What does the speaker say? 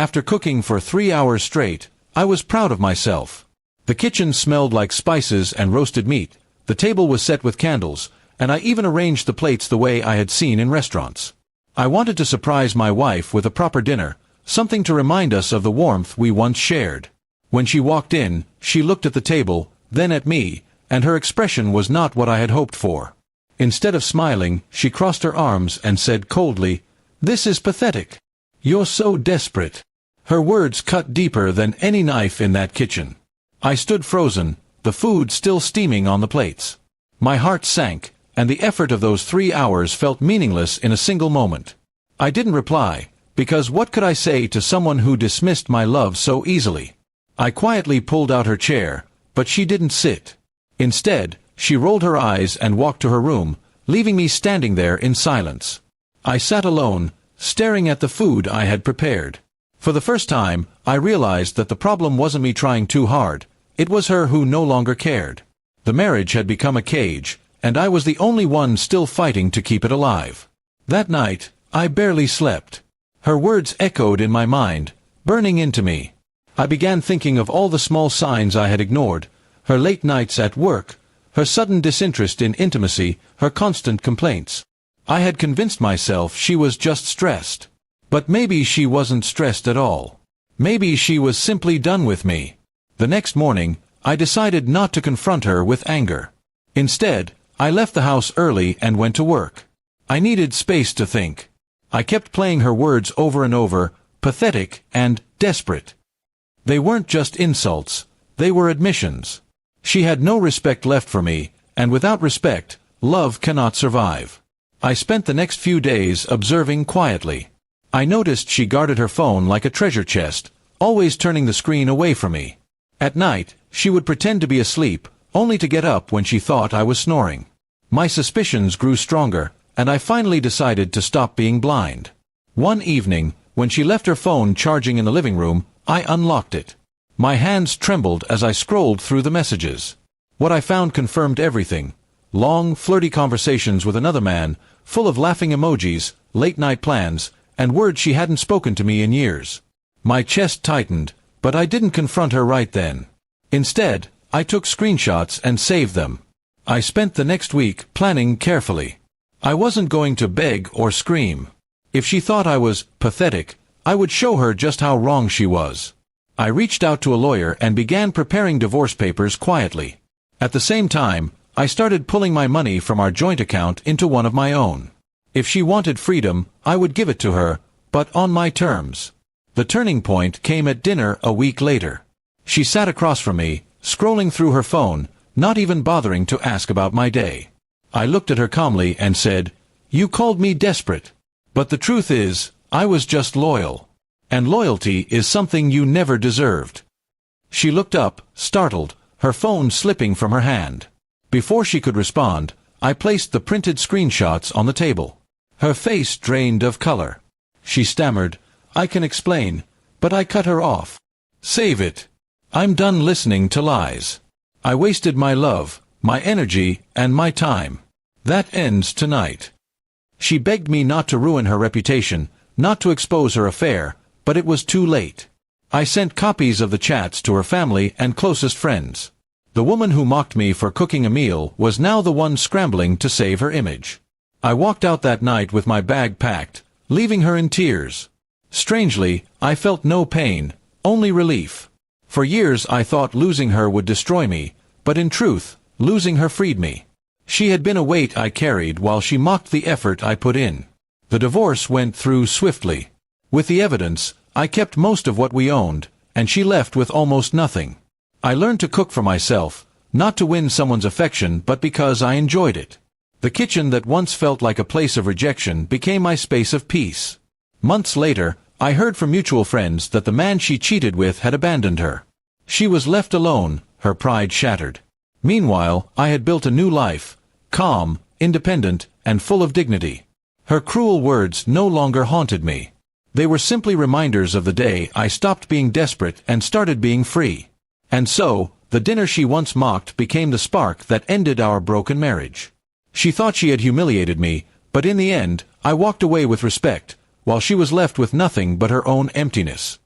After cooking for 3 hours straight, I was proud of myself. The kitchen smelled like spices and roasted meat, the table was set with candles, and I even arranged the plates the way I had seen in restaurants. I wanted to surprise my wife with a proper dinner, something to remind us of the warmth we once shared. When she walked in, she looked at the table, then at me, and her expression was not what I had hoped for. Instead of smiling, she crossed her arms and said coldly, "This is pathetic. You're so desperate." Her words cut deeper than any knife in that kitchen. I stood frozen, the food still steaming on the plates. My heart sank, and the effort of those 3 hours felt meaningless in a single moment. I didn't reply, because what could I say to someone who dismissed my love so easily? I quietly pulled out her chair, but she didn't sit. Instead, she rolled her eyes and walked to her room, leaving me standing there in silence. I sat alone, staring at the food I had prepared. For the first time, I realized that the problem wasn't me trying too hard, it was her who no longer cared. The marriage had become a cage, and I was the only one still fighting to keep it alive. That night, I barely slept. Her words echoed in my mind, burning into me. I began thinking of all the small signs I had ignored, her late nights at work, her sudden disinterest in intimacy, her constant complaints. I had convinced myself she was just stressed. But maybe she wasn't stressed at all. Maybe she was simply done with me. The next morning, I decided not to confront her with anger. Instead, I left the house early and went to work. I needed space to think. I kept playing her words over and over, pathetic and desperate. They weren't just insults, they were admissions. She had no respect left for me, and without respect, love cannot survive. I spent the next few days observing quietly. I noticed she guarded her phone like a treasure chest, always turning the screen away from me. At night, she would pretend to be asleep, only to get up when she thought I was snoring. My suspicions grew stronger, and I finally decided to stop being blind. One evening, when she left her phone charging in the living room, I unlocked it. My hands trembled as I scrolled through the messages. What I found confirmed everything. Long, flirty conversations with another man, full of laughing emojis, late-night plans, and words she hadn't spoken to me in years. My chest tightened, but I didn't confront her right then. Instead, I took screenshots and saved them. I spent the next week planning carefully. I wasn't going to beg or scream. If she thought I was pathetic, I would show her just how wrong she was. I reached out to a lawyer and began preparing divorce papers quietly. At the same time, I started pulling my money from our joint account into one of my own. If she wanted freedom, I would give it to her, but on my terms. The turning point came at dinner a week later. She sat across from me, scrolling through her phone, not even bothering to ask about my day. I looked at her calmly and said, "You called me desperate. But the truth is, I was just loyal. And loyalty is something you never deserved." She looked up, startled, her phone slipping from her hand. Before she could respond, I placed the printed screenshots on the table. Her face drained of color. She stammered, "I can explain," but I cut her off. "Save it. I'm done listening to lies. I wasted my love, my energy, and my time. That ends tonight." She begged me not to ruin her reputation, not to expose her affair, but it was too late. I sent copies of the chats to her family and closest friends. The woman who mocked me for cooking a meal was now the one scrambling to save her image. I walked out that night with my bag packed, leaving her in tears. Strangely, I felt no pain, only relief. For years I thought losing her would destroy me, but in truth, losing her freed me. She had been a weight I carried while she mocked the effort I put in. The divorce went through swiftly. With the evidence, I kept most of what we owned, and she left with almost nothing. I learned to cook for myself, not to win someone's affection but because I enjoyed it. The kitchen that once felt like a place of rejection became my space of peace. Months later, I heard from mutual friends that the man she cheated with had abandoned her. She was left alone, her pride shattered. Meanwhile, I had built a new life, calm, independent, and full of dignity. Her cruel words no longer haunted me. They were simply reminders of the day I stopped being desperate and started being free. And so, the dinner she once mocked became the spark that ended our broken marriage. She thought she had humiliated me, but in the end, I walked away with respect, while she was left with nothing but her own emptiness.